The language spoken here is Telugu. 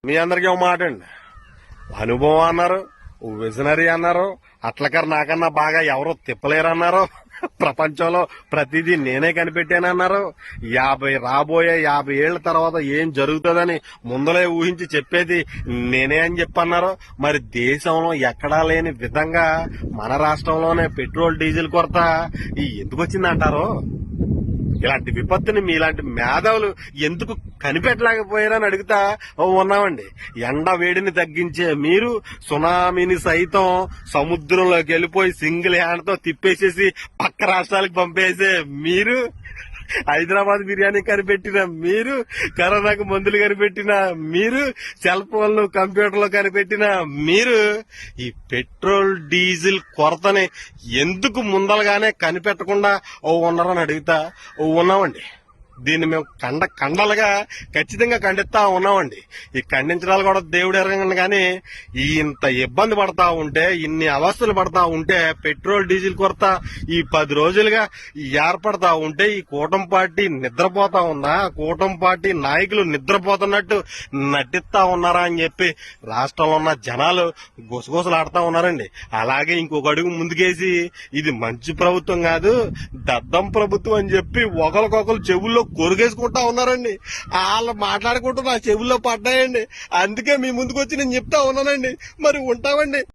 మీ అందరికీ ఒక మాట అండి, అనుభవం అన్నారు, విజనరీ అన్నారు, అట్లకర్ నాకన్నా బాగా ఎవరో తిప్పలేరన్నారు, ప్రపంచంలో ప్రతిదీ నేనే కనిపెట్టానన్నారు, రాబోయే 50 ఏళ్ల తర్వాత ఏం జరుగుతుందని ముందలే ఊహించి చెప్పేది నేనే అని చెప్పన్నారు. మరి దేశంలో ఎక్కడా లేని విధంగా మన రాష్ట్రంలోనే పెట్రోల్ డీజిల్ కొరత ఎందుకు వచ్చిందంటారు? ఇలాంటి విపత్తుని మీలాంటి మేధావులు ఎందుకు కనిపెట్టలేకపోయారని అడుగుతా ఉన్నామండి. ఎండ వేడిని తగ్గించే మీరు సునామీని సైతం సముద్రంలోకి వెళ్ళిపోయి సింగిల్ హ్యాండ్ తో తిప్పేసేసి పక్క రాష్ట్రాలకు పంపేసే మీరు, హైదరాబాద్ బిర్యానీ కనిపెట్టిన మీరు, కరోనాకు మందులు కనిపెట్టిన మీరు, సెల్ ఫోన్లు కంప్యూటర్లు కనిపెట్టిన మీరు ఈ పెట్రోల్ డీజిల్ కొరతని ఎందుకు ముందలగానే కనిపెట్టకుండా ఉన్నారని అడుగుతా ఉన్నామండి. దీన్ని మేము కండలుగా ఖచ్చితంగా ఖండిస్తా ఉన్నామండి. ఈ ఖండించడాలు కూడా దేవుడు ఎరగండి, కానీ ఇంత ఇబ్బంది పడతా ఉంటే, ఇన్ని అవస్థలు పడతా ఉంటే, పెట్రోల్ డీజిల్ కొరత ఈ 10 రోజులుగా ఏర్పడతా ఉంటే ఈ కూటమి పార్టీ నిద్రపోతా ఉందా? కూటమి పార్టీ నాయకులు నిద్రపోతున్నట్టు నటిస్తా ఉన్నారా అని చెప్పి రాష్ట్రంలో ఉన్న జనాలు గుసగుసలాడుతా ఉన్నారండి. అలాగే ఇంకొక అడుగు ముందుకేసి ఇది మంచి ప్రభుత్వం కాదు, దద్దం ప్రభుత్వం అని చెప్పి ఒకరికొకరు చెవుల్లో కొరుగేసుకుంటా ఉన్నారండి. వాళ్ళు మాట్లాడుకుంటూ నా చెవుల్లో పడ్డాయండి. అందుకే మీ ముందుకు వచ్చి నేను చెప్తా ఉన్నానండి. మరి ఉంటామండి.